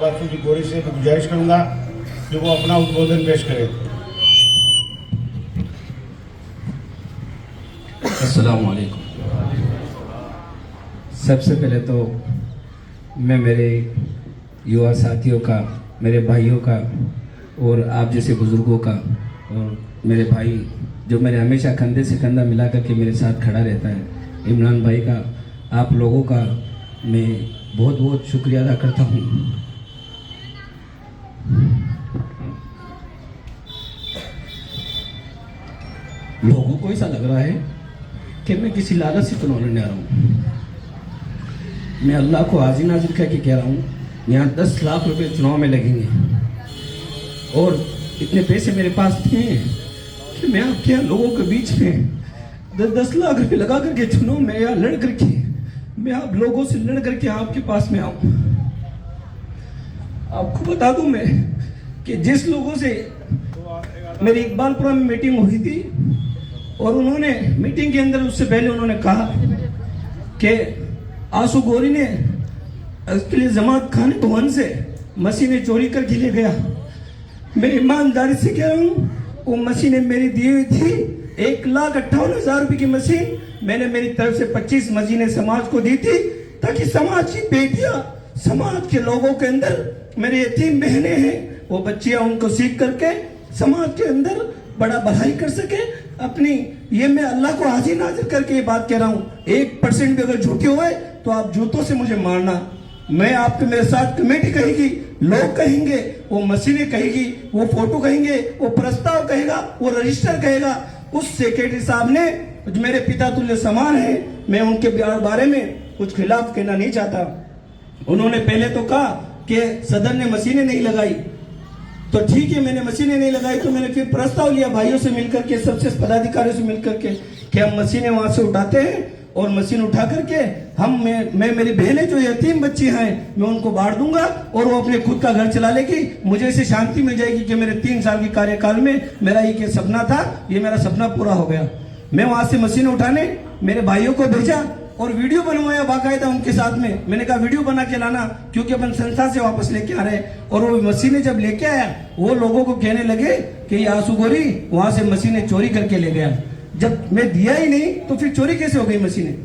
बासु की गोरी से गुजारिश करूंगा कि वो अपना उद्बोधन पेश करें। अस्सलाम वालेकुम। सबसे पहले तो मैं मेरे युवा साथियों का, मेरे भाइयों का और आप जैसे बुज़ुर्गों का और मेरे भाई जो मेरे हमेशा कंधे से कंधा मिला करके मेरे साथ खड़ा रहता है, इमरान भाई का, आप लोगों का मैं बहुत बहुत शुक्रिया अदा करता हूँ। लोगों को ऐसा लग रहा है कि मैं किसी लालच से चुनाव लड़ने आ रहा हूँ। मैं अल्लाह को हाजिर नाजिर कह के कह रहा हूँ, यहाँ 10 लाख रुपए चुनाव में लगेंगे और इतने पैसे मेरे पास थे कि मैं आपके यहाँ लोगों के बीच में 10 लाख रुपए लगा करके चुनाव में यहाँ लड़ करके मैं आप लोगों से लड़ करके आपके पास में आऊँ। आपको बता दूं मैं कि जिस लोगों से मेरी इकबालपुरा में मीटिंग हुई थी और उन्होंने मीटिंग के अंदर उससे पहले उन्होंने कहा कि आंसू गोरी ने उसके लिए जमात खाने भवन से मशीनें चोरी करके ले गया। मैं ईमानदारी से कह रहा हूँ, वो मशीनें मेरी दी हुई थी 1,58,000 रुपये की मशीन मैंने मेरी तरफ से 25 मशीनें समाज को दी थी ताकि समाज की बेटियां, समाज के लोगों के अंदर मेरे यतीम बहनें हैं, वो बच्चियां उनको सीख करके समाज के अंदर बड़ा भलाई कर सके अपनी। ये मैं अल्लाह को हाजिर नाजिर करके ये बात कह रहा हूँ। 1% भी अगर झूठी हुए तो आप जूतों से मुझे मारना। मैं आपके मेरे साथ कमेटी कहेगी, लोग कहेंगे, वो मशीनें कहेगी, वो फोटो कहेंगे, वो प्रस्ताव कहेगा, वो रजिस्टर कहेगा। उस सेक्रेटरी साहब ने जो मेरे पिता तुल्य समान है, मैं उनके बारे में कुछ खिलाफ कहना नहीं चाहता। उन्होंने पहले तो कहा कि सदन ने मशीनें नहीं लगाई, तो ठीक है, मैंने मशीनें नहीं लगाई तो मैंने फिर प्रस्ताव लिया भाइयों से मिलकर के, सबसे पदाधिकारियों से मिलकर के कि हम मशीनें वहां से उठाते हैं और मशीन उठा करके मैं मेरी बहनें जो यतीम बच्ची हैं मैं उनको बांट दूंगा और वो अपने खुद का घर चला लेगी। मुझे इसे शांति मिल जाएगी कि मेरे 3 साल के कार्यकाल में मेरा ये सपना था, ये मेरा सपना पूरा हो गया। मैं वहां से मशीन उठाने मेरे भाइयों को भेजा और वीडियो बनवाया बाकायदा उनके साथ में। मैंने कहा वीडियो बना के लाना क्योंकि अपन संस्था से वापस लेके आ रहे हैं। और वो मशीनें जब लेके आया वो लोगों को कहने लगे कि ये आंसू गोरी वहां से मशीनें चोरी करके ले गया। जब मैं दिया ही नहीं तो फिर चोरी कैसे हो गई मशीनें?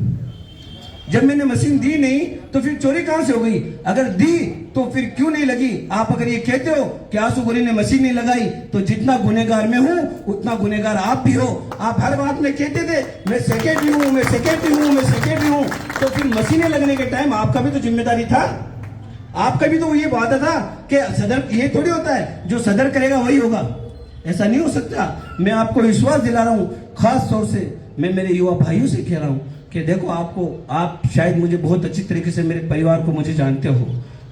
जब मैंने मशीन दी नहीं तो फिर चोरी कहां से हो गई? अगर दी तो फिर क्यों नहीं लगी? आप अगर ये कहते हो कि आंसू गोरी ने मशीन नहीं लगाई तो जितना गुनेगार मैं हूं उतना गुनेगार आप भी हो। आप हर बात में कहते थे मैं सेक्रेटरी हूं, मैं सेक्रेटरी हूं, मैं सेक्रेटरी हूं, तो फिर मशीनें लगने के टाइम आपका भी तो जिम्मेदारी था, आपका भी तो ये वादा था कि सदर, ये थोड़ी होता है जो सदर करेगा वही होगा, ऐसा नहीं हो सकता। मैं आपको विश्वास दिला रहा हूं, खास तौर से मैं मेरे युवा भाइयों से कह रहा हूं कि देखो, आप शायद मुझे बहुत अच्छी तरीके से, मेरे परिवार को मुझे जानते हो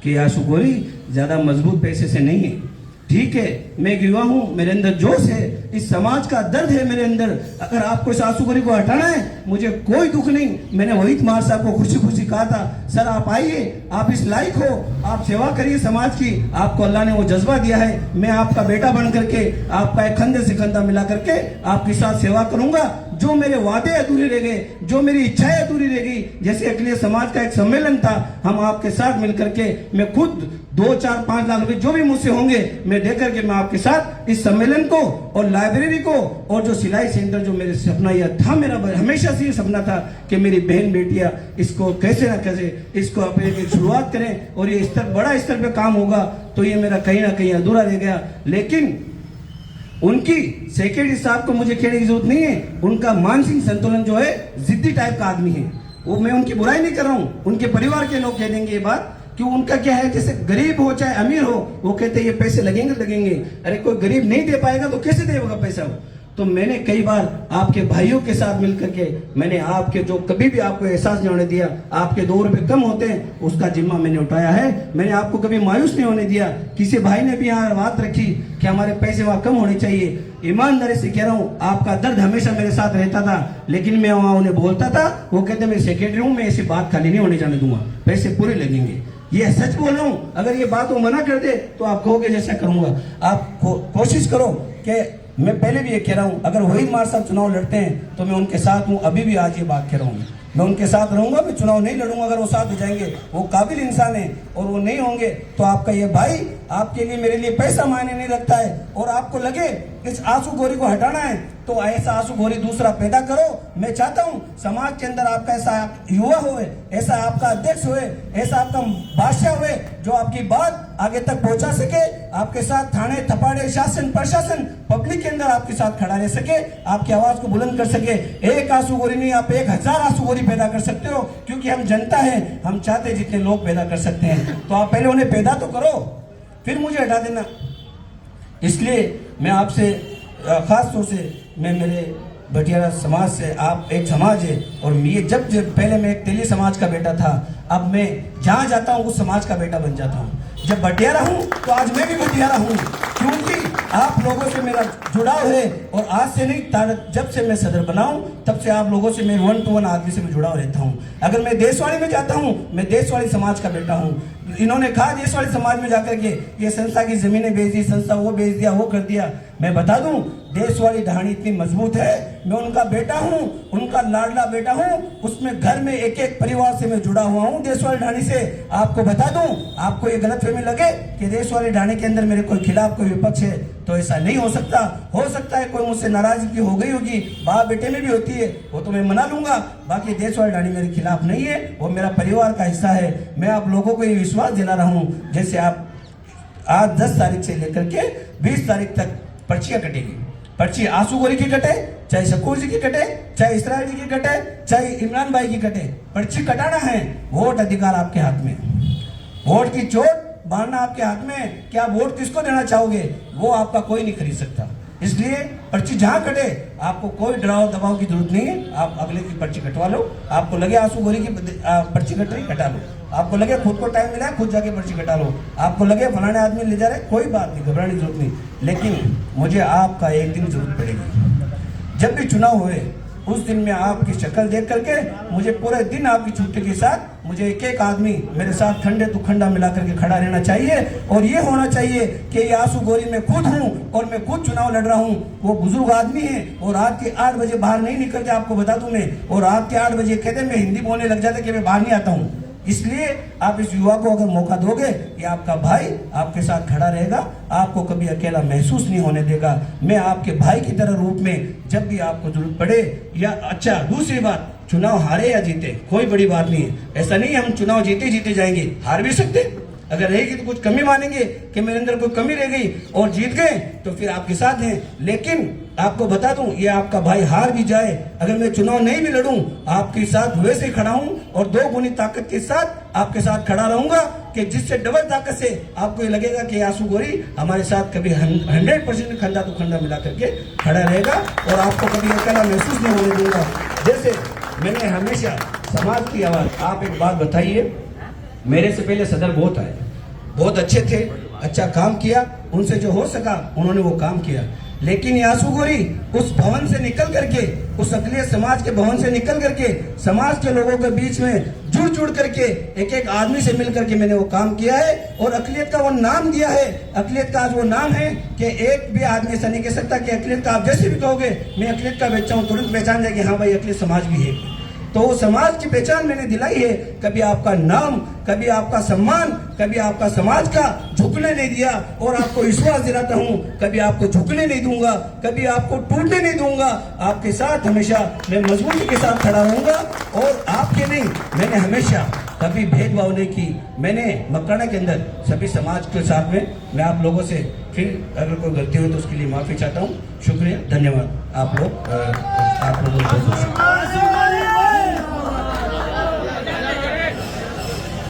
कि आंसू गोरी ज्यादा मजबूत पैसे से नहीं है। ठीक है, मैं एक युवा हूं, मेरे अंदर जोश है, इस समाज का दर्द है मेरे अंदर। अगर आपको इस आंसू गोरी को हटाना है मुझे कोई दुख नहीं। मैंने वहीद मार साहब को खुशी खुशी कहा था, सर आप आइए, आप इस लायक हो, आप सेवा करिए समाज की, आपको अल्लाह ने वो जज्बा दिया है। मैं आपका बेटा बन करके, आपका एक कंधे से कंधा मिला करके आपके साथ सेवा करूंगा। जो मेरे वादे अधूरे रह गए, जो मेरी इच्छाएं अधूरी रह गई, जैसे अखिलेश समाज का एक सम्मेलन था, हम आपके साथ मिलकर के, मैं खुद 2, 4, 5 लाख रुपए जो भी मुझसे होंगे मैं दे करके मैं आपके साथ इस सम्मेलन को और लाइब्रेरी को और जो सिलाई सेंटर, जो मेरे सपना यह था, मेरा हमेशा से ये सपना था कि मेरी बहन बेटियां इसको कैसे ना कैसे इसको अपने शुरुआत करें और ये स्तर, बड़ा स्तर पे काम होगा। तो ये मेरा कहीं ना कहीं अधूरा रह गया। लेकिन उनकी सेक्रेटरी साहब को मुझे कहने की जरूरत नहीं है, उनका मानसिक संतुलन जो है जिद्दी टाइप का आदमी है। वो, मैं उनकी बुराई नहीं कर रहा हूँ, उनके परिवार के लोग कह देंगे ये बात कि उनका क्या है, जैसे गरीब हो चाहे अमीर हो, वो कहते हैं ये पैसे लगेंगे। अरे कोई गरीब नहीं दे पाएगा तो कैसे देगा पैसा वो? तो मैंने कई बार आपके भाइयों के साथ मिलकर के मैंने आपके, जो कभी भी आपको एहसास नहीं होने दिया, आपके 2 रुपए कम होते हैं उसका जिम्मा मैंने उठाया है। मैंने आपको कभी मायूस नहीं होने दिया। किसी भाई ने भी यहाँ बात रखी कि हमारे पैसे वहां कम होने चाहिए, ईमानदारी से कह रहा हूँ, आपका दर्द हमेशा मेरे साथ रहता था। लेकिन मैं वहां उन्हें बोलता था, वो कहते मैं सेक्रेटरी हूँ, मैं ऐसी बात खाली नहीं होने जाने दूंगा, पैसे पूरे लगेंगे। ये सच बोल रहा हूँ। अगर ये बात वो मना कर दे तो आप कहोगे जैसा करूंगा। आप कोशिश करो कि, मैं पहले भी ये कह रहा हूं, अगर वहीद मार साहब चुनाव लड़ते हैं तो मैं उनके साथ हूं, अभी भी आज ये बात कह रहा हूं। मैं उनके साथ रहूंगा, मैं चुनाव नहीं लड़ूंगा अगर वो साथ हो जाएंगे। वो काबिल इंसान है और वो नहीं होंगे तो आपका ये भाई आपके लिए मेरे लिए पैसा मायने नहीं रखता है। और आपको लगे इस आंसू गोरी को हटाना है तो ऐसा आंसू गोरी दूसरा पैदा करो। मैं चाहता हूं समाज के अंदर आपका ऐसा युवा होए, ऐसा आपका अध्यक्ष होए, ऐसा आपका बादशाह होए जो आपकी बात आगे तक पहुंचा सके, आपके साथ थाने थपाड़े शासन प्रशासन पब्लिक के अंदर आपके साथ खड़ा रह सके, आपकी आवाज को बुलंद कर सके। एक आंसू गोरी नहीं, आप 1000 आंसू गोरी पैदा कर सकते हो, क्योंकि हम जनता है, हम चाहते जितने लोग पैदा कर सकते हैं। तो आप पहले उन्हें पैदा तो करो, फिर मुझे हटा देना। इसलिए मैं आपसे खास तौर से मैं मेरे भटियारा समाज से, आप एक समाज है और ये जब पहले मैं एक तेली समाज का बेटा था, अब मैं जहाँ जाता हूँ उस समाज का बेटा बन जाता हूँ। जब भटियारा हूँ तो आज मैं भी भटियारा हूँ, क्योंकि आप लोगों से मेरा जुड़ाव है। और आज से नहीं, जब से मैं सदर बना हूँ तब से आप लोगों से मैं 1 to 1 आदमी से मैं जुड़ा रहता हूँ। अगर मैं देशवाड़ी में जाता हूँ, मैं देशवाड़ी समाज का बेटा हूँ। इन्होंने कहा देशवाड़ी समाज में जाकर के ये संस्था की जमीनें बेच दी, संस्था वो बेच दिया, वो कर दिया। मैं बता दूं देशवाड़ी ढाणी इतनी मजबूत है, मैं उनका बेटा हूं, उनका लाडला बेटा हूं। उसमें घर में एक एक परिवार से मैं जुड़ा हुआ हूं देशवाड़ी ढाणी से। आपको बता दूं, आपको ये गलतफहमी लगे कि देशवाड़ी ढाणी के अंदर मेरे कोई खिलाफ कोई विपक्ष है, तो ऐसा नहीं हो सकता। हो सकता है कोई मुझसे नाराजगी हो गई होगी, बाप बेटे में भी होती है, वो तो मैं मना लूंगा। बाकी देशवाड़ी ढाणी मेरे खिलाफ नहीं है, वो मेरा परिवार का हिस्सा है। मैं आप लोगों को ये विश्वास दिला रहा हूँ, जैसे आप आज 10 तारीख से लेकर के 20 तारीख तक पर्चियां कटेगी। पर्ची आंसू गोरी की कटे, चाहे शकूर जी की कटे, चाहे इसराइल जी की कटे, चाहे इमरान भाई की कटे, पर्ची कटाना है। वोट अधिकार आपके हाथ में, वोट की चोट बांधना आपके हाथ में। क्या वोट किसको देना चाहोगे वो आपका कोई नहीं खरीद सकता। इसलिए पर्ची जहां कटे आपको कोई डराव दबाव की जरूरत नहीं है। आप अगले की पर्ची कटवा लो, आपको लगे आंसू गोरी की पर्ची कट रही कटा लो, आपको लगे खुद को टाइम मिला है खुद जाके पर्ची कटा लो, आपको लगे फलाने आदमी ले जा रहे, कोई बात नहीं, घबराने की जरूरत नहीं। लेकिन मुझे आपका एक दिन जरूरत पड़ेगी। जब भी चुनाव हुए उस दिन में आपकी शक्ल देख करके मुझे पूरे दिन आपकी छुट्टी के साथ मुझे एक एक आदमी मेरे साथ खंडे तो खंडा मिला करके खड़ा रहना चाहिए। और ये होना चाहिए कि ये आंसू गोरी मैं खुद हूँ और मैं खुद चुनाव लड़ रहा हूँ। वो बुजुर्ग आदमी है और रात के 8 बजे बाहर नहीं निकलते, आपको बता दूं मैं। और रात के 8 बजे कहते मैं हिंदी बोलने लग जाता कि मैं बाहर नहीं आता हूँ। इसलिए आप इस युवा को अगर मौका दोगे, ये आपका भाई आपके साथ खड़ा रहेगा, आपको कभी अकेला महसूस नहीं होने देगा। मैं आपके भाई की तरह रूप में जब भी आपको जरूरत पड़े, या अच्छा दूसरी बात, चुनाव हारे या जीते कोई बड़ी बात नहीं है। ऐसा नहीं है हम चुनाव जीते जीते जाएंगे, हार भी सकते। अगर रहेगी तो कुछ कमी मानेंगे कि मेरे अंदर कोई कमी रह गई, और जीत गए तो फिर आपके साथ हैं। लेकिन आपको बता दूं, ये आपका भाई हार भी जाए, अगर मैं चुनाव नहीं भी लड़ूं, आपके साथ वैसे ही खड़ा हूं और 2 गुनी ताकत के साथ आपके साथ खड़ा रहूंगा, कि जिससे डबल ताकत से आपको ये लगेगा कि आंसू गोरी हमारे साथ कभी 100% खंडा तो खंडा मिला करके खड़ा रहेगा और आपको कभी अकेला महसूस नहीं होने दूंगा। जैसे मैंने हमेशा समाज की आवाज, आप एक बात बताइए, मेरे से पहले सदर बहुत आए, बहुत अच्छे थे, अच्छा काम किया, उनसे जो हो सका उन्होंने वो काम किया। लेकिन ये आंसू गोरी उस भवन से निकल करके, उस अकलियत समाज के भवन से निकल करके समाज के लोगों के बीच में जुड़ जुड़ करके एक एक आदमी से मिल करके मैंने वो काम किया है और अकलियत का वो नाम दिया है। अकलियत का आज वो नाम है कि एक भी आदमी ऐसा नहीं कह सकता कि अकलियत का, आप जैसे भी कहोगे मैं अकलियत का बच्चा हूँ, तुरंत पहचान जाएगी हाँ भाई अकलियत समाज भी है। तो समाज की पहचान मैंने दिलाई है। कभी आपका नाम, कभी आपका सम्मान, कभी आपका समाज का झुकने नहीं दिया, और आपको विश्वास दिलाता हूं कभी आपको झुकने नहीं दूंगा, कभी आपको टूटने नहीं दूंगा। आपके साथ हमेशा मैं मजबूती के साथ खड़ा रहूंगा। और आपके नहीं, मैंने हमेशा कभी भेदभाव नहीं की। मैंने मकराना के अंदर सभी समाज के साथ में, मैं आप लोगों से फिर अगर कोई गलती हो तो उसके लिए माफी चाहता हूँ। शुक्रिया, धन्यवाद। आप लोगों को